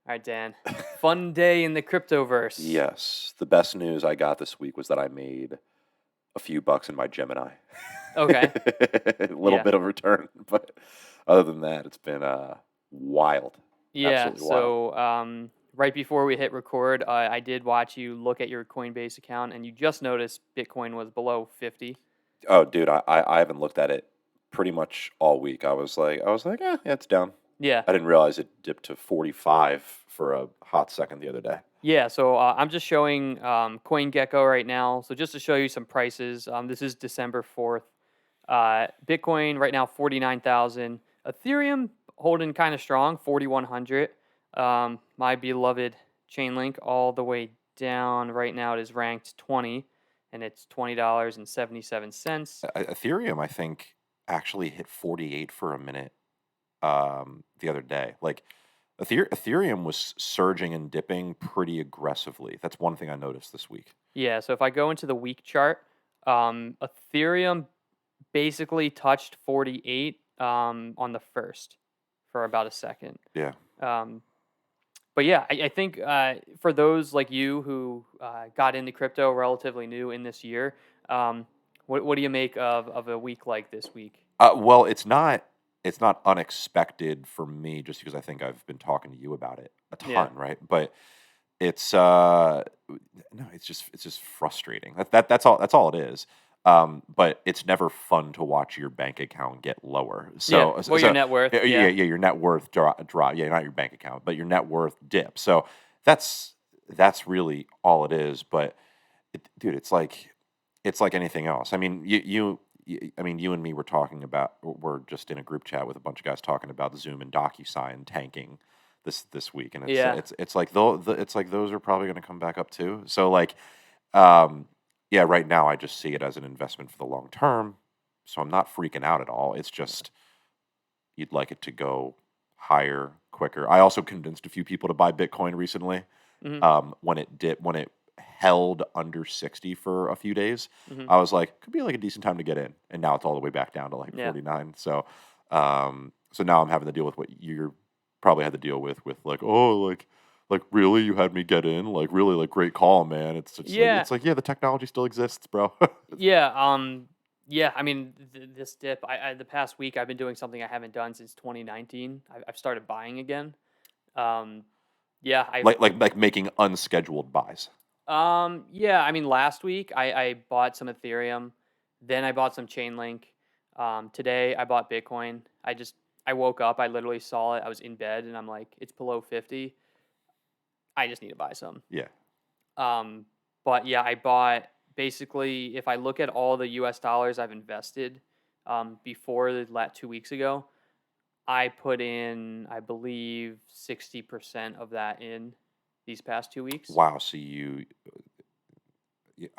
All right, Dan. Fun day in the cryptoverse. Yes, the best news I got this week was that I made a few bucks in my Gemini. Okay. A little Yeah. bit of return, but other than that, it's been wild, Yeah. absolutely wild. So, right before we hit record, I did watch you look at your Coinbase account, and you just noticed Bitcoin was below 50. Oh, dude, I haven't looked at it pretty much all week. I was like, yeah, it's down. Yeah. I didn't realize it dipped to 45 for a hot second the other day. Yeah. So, I'm just showing CoinGecko right now. So, just to show you some prices, this is December 4th. Bitcoin right now, 49,000. Ethereum holding kind of strong, 4,100. My beloved Chainlink all the way down. Right now it is ranked 20 and it's $20.77. Ethereum, I think, actually hit 48 for a minute the other day. Like Ethereum was surging and dipping pretty aggressively. That's one thing I noticed this week. Yeah, so if I go into the week chart, Ethereum basically touched 48 on the first for about a second. Yeah. Um, But yeah, I think for those like you who got into crypto relatively new in this year, what do you make of a week like this week? Well, it's not unexpected for me just because I think I've been talking to you about it a Yeah, ton, right? But it's no, it's just frustrating. That's all it is. But it's never fun to watch your bank account get lower. yeah. So so, Well, your so net worth, yeah, yeah, yeah, your net worth drop. Yeah, not your bank account, but your net worth dip. So that's really all it is. But dude, it's like anything else. I mean, I mean, you and me were talking about. We're just in a group chat with a bunch of guys talking about Zoom and DocuSign tanking this week, and it's yeah, it's it's like it's like those are probably going to come back up too. So like, um, yeah, right now I just see it as an investment for the long term. So I'm not freaking out at all. It's just you'd like it to go higher, quicker. I also convinced a few people to buy Bitcoin recently hmm when it held under 60 for a few days. hmm I was like, could be like a decent time to get in. And now it's all the way back down to like yeah, 49. So now I'm having to deal with what you probably had to deal with like, oh, like really you had me get in? Like really like great call, man. yeah, It's like yeah, the technology still exists, bro. yeah. Yeah. I mean, this dip. The past week I've been doing something I haven't done since 2019. I've started buying again. Um, yeah, I've like making unscheduled buys. Yeah, I mean, last week I bought some Ethereum, then I bought some Chainlink. Today I bought Bitcoin. I woke up, I literally saw it. I was in bed and I'm like, it's below 50. I just need to buy some. Yeah. Um, but yeah, I bought basically if I look at all the US dollars I've invested before the 2 weeks ago, I put in I believe 60% of that in these past 2 weeks. Wow. So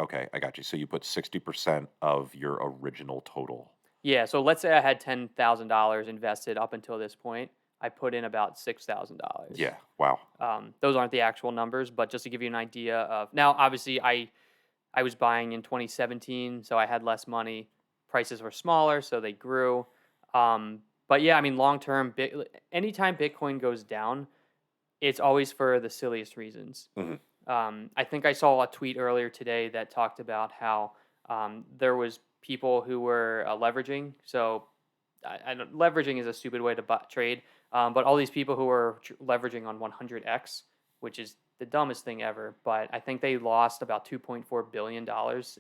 okay, I got you. So you put 60% of your original total. Yeah, so let's say I had $10,000 invested up until this point. I put in about $6,000. Yeah. Wow. Those aren't the actual numbers, but just to give you an idea of now, obviously, I was buying in 2017, so I had less money. Prices were smaller, so they grew. But yeah, I mean, long term, anytime Bitcoin goes down, it's always for the silliest reasons. Mhm. I think I saw a tweet earlier today that talked about how there was people who were leveraging. So leveraging is a stupid way to trade, but all these people who were leveraging on 100x, which is the dumbest thing ever. But I think they lost about $2.4 billion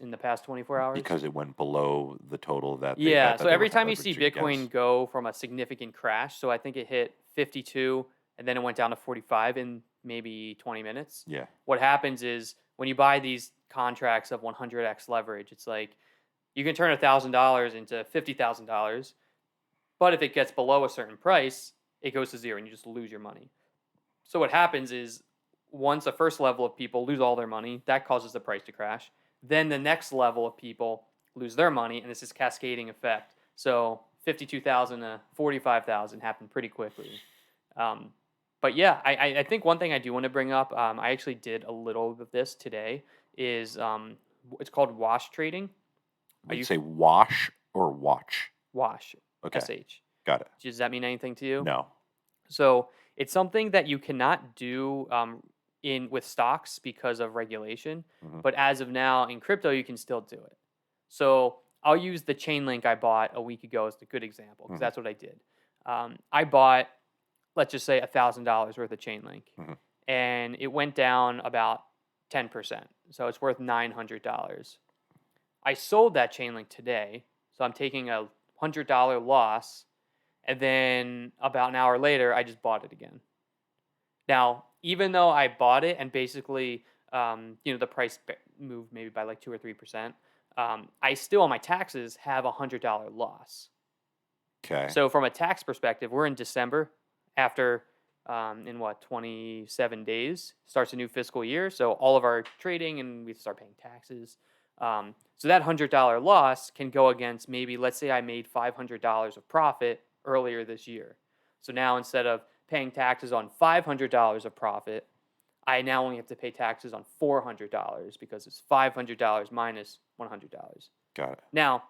in the past 24 hours. Because it went below the total that they Yeah, had so that they were every time you see leveraging Bitcoin against. go from a significant crash, so I think it hit 52 and then it went down to 45 in maybe 20 minutes. Yeah. What happens is when you buy these contracts of 100x leverage, it's like you can turn $1,000 into $50,000, but if it gets below a certain price, it goes to zero and you just lose your money. So what happens is once the first level of people lose all their money, that causes the price to crash. Then the next level of people lose their money, and it's this cascading effect. So 52,000 to 45,000 happened pretty quickly. Um, but yeah, I think one thing I do want to bring up, I actually did a little of this today, is it's called wash trading. Are Would you you say wash or watch? wash? Okay. SH. Got it. Does that mean anything to you? No. So It's something that you cannot do in with stocks because of regulation, Hmm. but as of now in crypto you can still do it. So I'll use the Chainlink I bought a week ago as a good example because Hmm. that's what I did. I bought, let's just say, $1,000 worth of Chainlink, Hmm. and it went down about 10%. So it's worth $900. I sold that Chainlink today, so I'm taking a $100 loss, and then about an hour later, I just bought it again. Now, even though I bought it and basically, the price moved maybe by like 2 or 3%, I still on my taxes have $100 loss. Okay. So from a tax perspective, we're in December after in what 27 days starts a new fiscal year. So all of our trading and we start paying taxes. So that $100 loss can go against maybe let's say I made $500 of profit earlier this year. So now instead of paying taxes on $500 of profit, I now only have to pay taxes on $400 because it's $500 minus $100. Got it. Now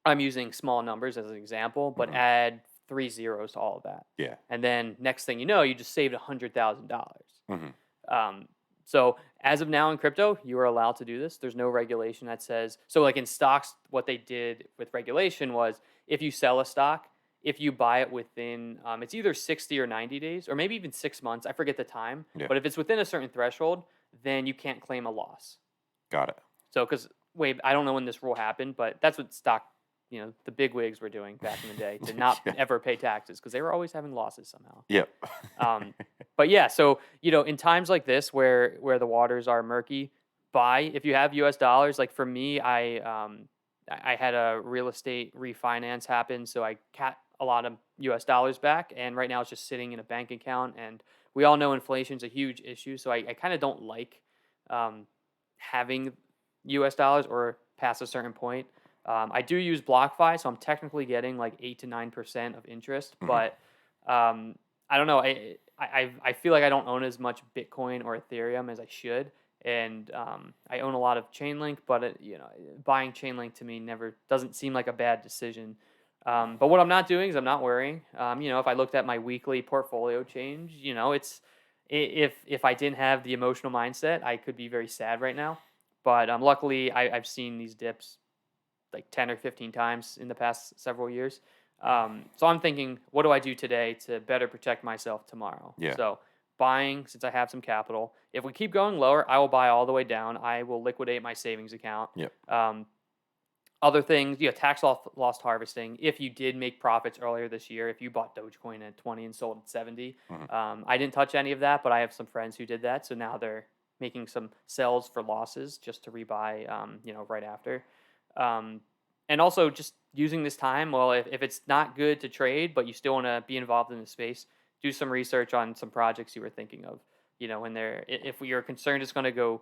I'm using small numbers as an example, but Hmm. add 3 zeros to all of that. Yeah. And then next thing you know, you just saved $100,000. Hmm. Um, so as of now in crypto, you are allowed to do this. There's no regulation that says so. Like in stocks, what they did with regulation was if you sell a stock, if you buy it within, it's either 60 or 90 days, or maybe even 6 months. I forget the time, Yeah. but if it's within a certain threshold, then you can't claim a loss. Got it. So, because wait, I don't know when this rule happened, but that's what stock, the big wigs were doing back in the day to not Yeah. ever pay taxes because they were always having losses somehow. Yep. Um, but yeah, so in times like this where the waters are murky, buy if you have U.S. dollars. Like for me, I had a real estate refinance happen, so I got a lot of U.S. dollars back, and right now it's just sitting in a bank account. And we all know inflation's a huge issue, so I kind of don't like um, having U.S. dollars or past a certain point. I do use BlockFi, so I'm technically getting like 8 to 9% of interest, Hmm. but um, I don't know. I feel like I don't own as much Bitcoin or Ethereum as I should, and I own a lot of Chainlink, but buying Chainlink to me never doesn't seem like a bad decision. But what I'm not doing is I'm not worrying. If I looked at my weekly portfolio change, it's if I didn't have the emotional mindset, I could be very sad right now. But luckily, I've seen these dips like 10 or 15 times in the past several years. So I'm thinking, what do I do today to better protect myself tomorrow? Yeah. So buying, since I have some capital, if we keep going lower, I will buy all the way down. I will liquidate my savings account. Yep. Other things, tax loss harvesting. If you did make profits earlier this year, if you bought Dogecoin at 20 and sold at 70, Hmm. I didn't touch any of that, but I have some friends who did that. So now they're making some sells for losses just to rebuy, right after. Um, and also just using this time, well, if it's not good to trade, but you still want to be involved in the space, do some research on some projects you were thinking of. When if you're concerned it's going to go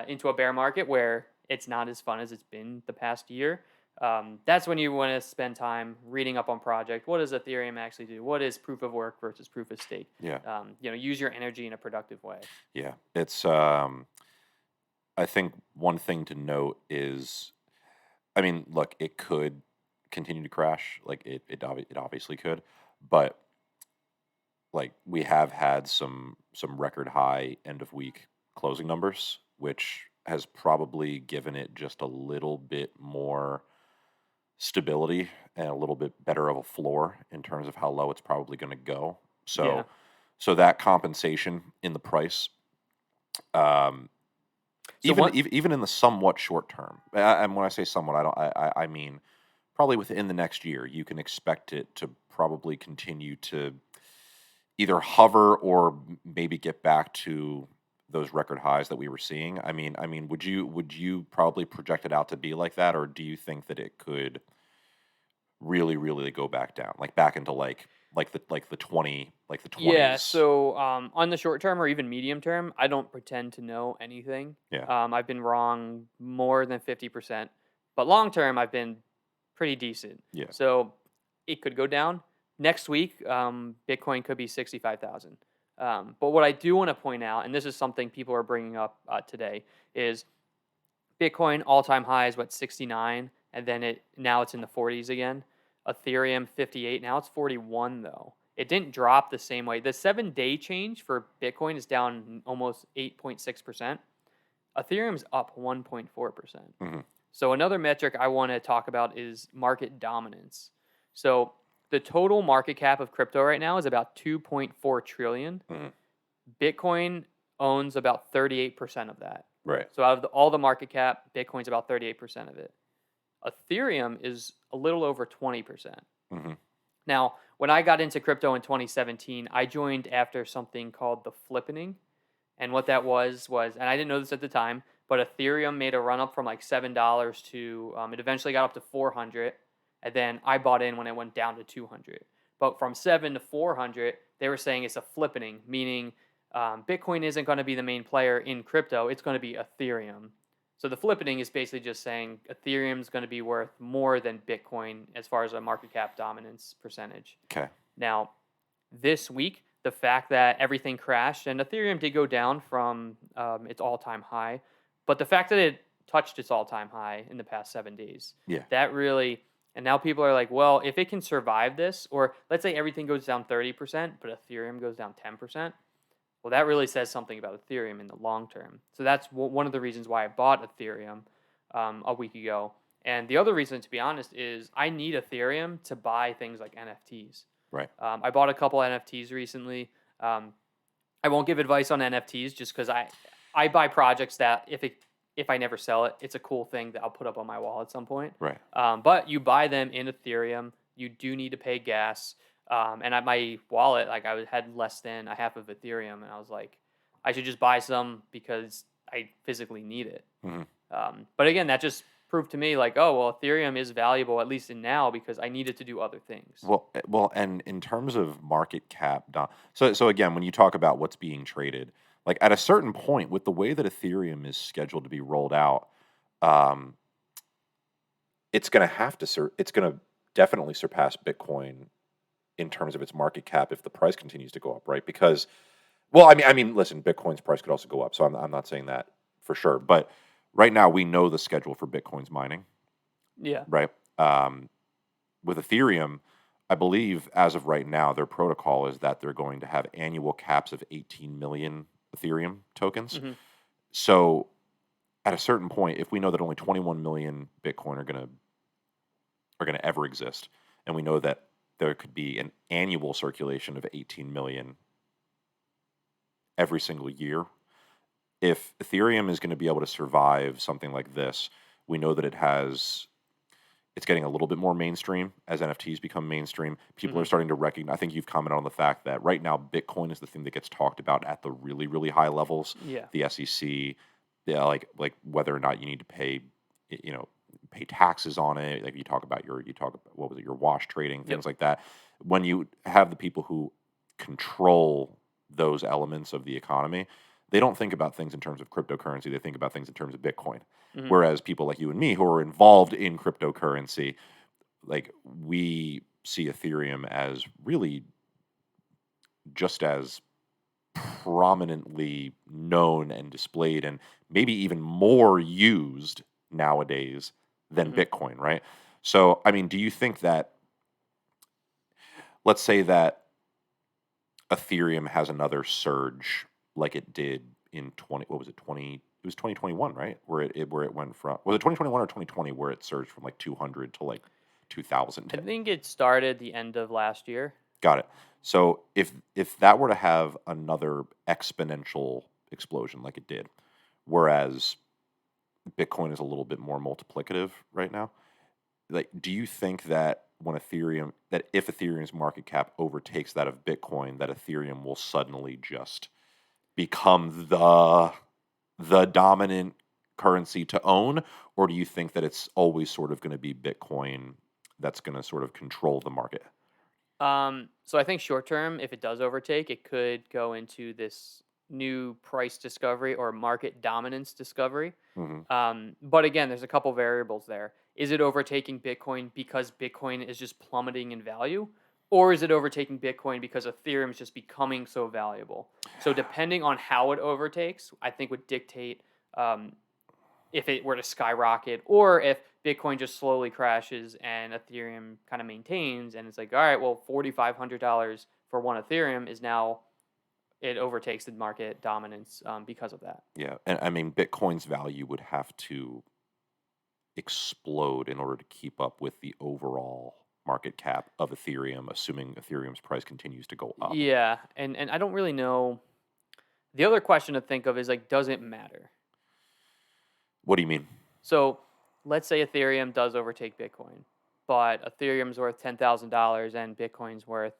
into a bear market where it's not as fun as it's been the past year, that's when you want to spend time reading up on project. What does Ethereum actually do? What is proof of work versus proof of stake? Yeah. Use your energy in a productive way. Yeah. I think one thing to note is, I mean, look, it could continue to crash. Like it obviously could, but like we have had some record high end of week closing numbers, which has probably given it just a little bit more stability and a little bit better of a floor in terms of how low it's probably going to go. Yeah. So that compensation in the price, um, So one, even in the somewhat short term, and when I say somewhat, I mean probably within the next year, you can expect it to probably continue to either hover or maybe get back to those record highs that we were seeing. I mean, would you probably project it out to be like that, or do you think that it could really go back down, like back into like the Yeah, 20s? so on the short term or even medium term, I don't pretend to know anything. Yeah. I've been wrong more than 50%, but long term, I've been pretty decent. Yeah. So it could go down. Next week, Bitcoin could be 65,000. But what I do want to point out, and this is something people are bringing up today, is Bitcoin all time high is what 69, and then now it's in the 40s again. Ethereum 58, now it's 41 though. it didn't drop the same way. The 7-day change for Bitcoin is down almost 8.6%. Ethereum's up 1.4%. Hmm. So another metric I want to talk about is market dominance. So the total market cap of crypto right now is about 2.4 trillion. Hmm. Bitcoin owns about 38% of that. Right. So out of all the market cap, Bitcoin's about 38% of it. Ethereum is a little over 20%. Hmm. Now, when I got into crypto in 2017, I joined after something called the flippening. And what that was, and I didn't know this at the time, but Ethereum made a run up from like $7 to, it eventually got up to 400. And then I bought in when it went down to 200. But from 7 to 400, they were saying it's a flippening, meaning Bitcoin isn't going to be the main player in crypto. It's going to be Ethereum. So the flippening is basically just saying Ethereum's going to be worth more than Bitcoin as far as a market cap dominance percentage. Okay. Now, this week, the fact that everything crashed and Ethereum did go down from its all-time high, but the fact that it touched its all-time high in the past 7 days, Yeah. that really, and now people are like, well, if it can survive this, or let's say everything goes down 30%, but Ethereum goes down 10%, well, that really says something about Ethereum in the long term. So that's one of the reasons why I bought Ethereum a week ago. And the other reason, to be honest, is I need Ethereum to buy things like NFTs. Right. I bought a couple NFTs recently. I won't give advice on NFTs just because I buy projects that if I never sell it, it's a cool thing that I'll put up on my wall at some point. Right. But you buy them in Ethereum. You do need to pay gas. And at my wallet, like had less than a half of Ethereum, and I was like, I should just buy some because I physically need it. Hmm. But again, that just proved to me like, oh well, Ethereum is valuable at least in now because I need it to do other things. Well, and in terms of market cap, so again, when you talk about what's being traded, like at a certain point, with the way that Ethereum is scheduled to be rolled out, um, it's going to it's going to definitely surpass Bitcoin in terms of its market cap if the price continues to go up, right? Because, well, I mean, listen, Bitcoin's price could also go up, so I'm not saying that for sure, but right now we know the schedule for Bitcoin's mining, Yeah. right? With Ethereum, I believe as of right now, their protocol is that they're going to have annual caps of 18 million Ethereum tokens. Hmm. So at a certain point, if we know that only 21 million Bitcoin are going to ever exist, and we know that there could be an annual circulation of 18 million every single year, if Ethereum is going to be able to survive something like this, we know that it's getting a little bit more mainstream as NFTs become mainstream. People are Hmm. starting to recognize. I think you've commented on the fact that right now Bitcoin is the thing that gets talked about at the really, really high levels. Yeah. The SEC, yeah, like whether or not you need to pay, pay taxes on it. Like you talk about what was it, your wash trading, Yep. things like that. When you have the people who control those elements of the economy, they don't think about things in terms of cryptocurrency. They think about things in terms of Bitcoin. Hmm. Whereas people like you and me who are involved in cryptocurrency, like we see Ethereum as really just as prominently known and displayed and maybe even more used nowadays than Hmm. Bitcoin, right? So, I mean, do you think that, let's say that Ethereum has another surge like it did in 20, what was it, 20, it was 2021, right? Where it went from, was it 2021 or 2020 where it surged from like 200 to like I 2000? think it started the end of last year. Got it. So if that were to have another exponential explosion like it did, whereas Bitcoin is a little bit more multiplicative right now, like do you think that if Ethereum's market cap overtakes that of Bitcoin, that Ethereum will suddenly just become the dominant currency to own, or do you think that it's always sort of going to be Bitcoin that's going to sort of control the market? So I think short term, if it does overtake, it could go into this new price discovery or market dominance discovery. Hmm. But again, there's a couple variables there. Is it overtaking Bitcoin because Bitcoin is just plummeting in value? Or is it overtaking Bitcoin because Ethereum is just becoming so valuable? So depending on how it overtakes, I think would dictate um, if it were to skyrocket or if Bitcoin just slowly crashes and Ethereum kind of maintains and it's like, all right, well, $4,500 for one Ethereum is now it overtakes the market dominance because of that. Yeah, and I mean, Bitcoin's value would have to explode in order to keep up with the overall market cap of Ethereum, assuming Ethereum's price continues to go up. Yeah, and I don't really know. The other question to think of is like, does it matter? What do you mean? So let's say Ethereum does overtake Bitcoin, but Ethereum's worth $10,000 and Bitcoin's worth,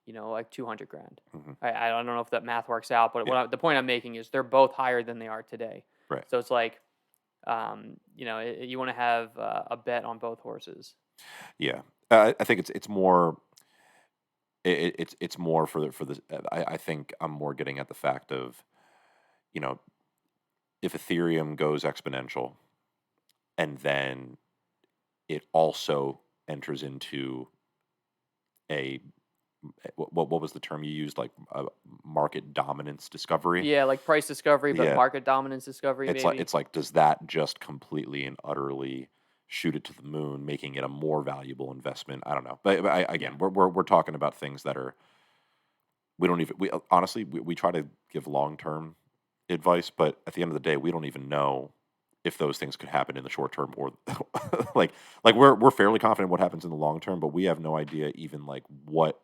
like 200 grand. Hmm. I don't know if that math works out, but Yeah, the point I'm making is they're both higher than they are today. right. So it's like, you want to have a bet on both horses. Yeah, I think it's more. It's more for the. I think I'm more getting at the fact of, you know, if Ethereum goes exponential, and then it also enters into a what was the term you used, like market dominance discovery. Yeah, like price discovery, but Yeah, market dominance discovery, maybe. it's like, does that just completely and utterly shoot it to the moon, making it a more valuable investment? I don't know, but Yeah. again, we're talking about things that are, we don't even, we honestly, we try to give long term advice, but at the end of the day, we don't even know if those things could happen in the short term, or like we're fairly confident what happens in the long term, but we have no idea even like what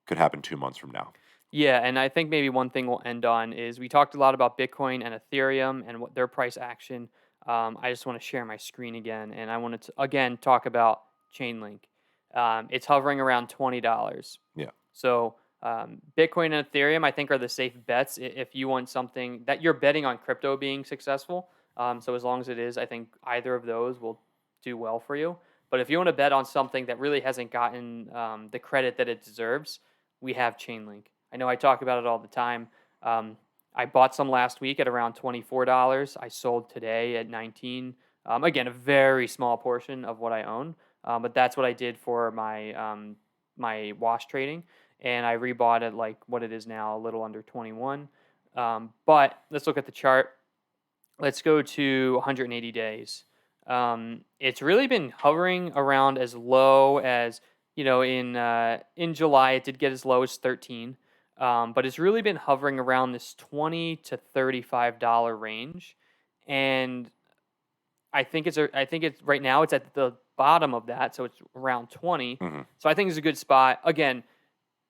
could happen 2 months from now. Yeah, and I think maybe one thing we'll end on is we talked a lot about Bitcoin and Ethereum and what their price action. I just want to share my screen again, and I wanted to again talk about Chainlink. It's hovering around $20. Yeah. So Bitcoin and Ethereum, I think, are the safe bets if you want something that you're betting on crypto being successful. So as long as it is, I think either of those will do well for you. But if you want to bet on something that really hasn't gotten the credit that it deserves, we have Chainlink. I know I talk about it all the time. I bought some last week at around $24. I sold today at 19. Again, a very small portion of what I own, but that's what I did for my wash trading, and I rebought it like what it is now, a little under 21. But let's look at the chart. Let's go to 180 days. It's really been hovering around as low as in July. It did get as low as 13, but it's really been hovering around this $20 to $35 range, and I think it's right now it's at the bottom of that, so it's around 20. Hmm. So I think it's a good spot. Again,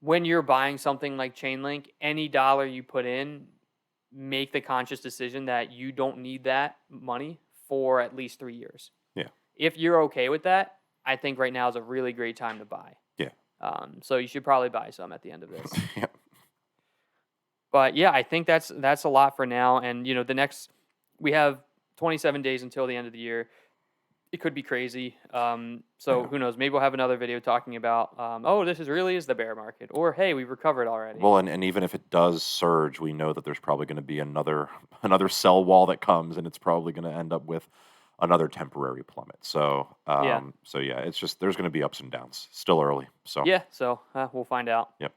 when you're buying something like Chainlink, any dollar you put in, make the conscious decision that you don't need that money for at least 3 years. Yeah. If you're okay with that, I think right now is a really great time to buy. Yeah. So you should probably buy some at the end of this. Yeah. But yeah, I think that's a lot for now. And we have 27 days until the end of the year. It could be crazy. So Yeah. who knows? Maybe we'll have another video talking about, this really is the bear market, or hey, we've recovered already. Well, and even if it does surge, we know that there's probably going to be another sell wall that comes, and it's probably going to end up with another temporary plummet. So Yeah. so yeah, it's just, there's going to be ups and downs. Still early. So Yeah. So we'll find out. yep.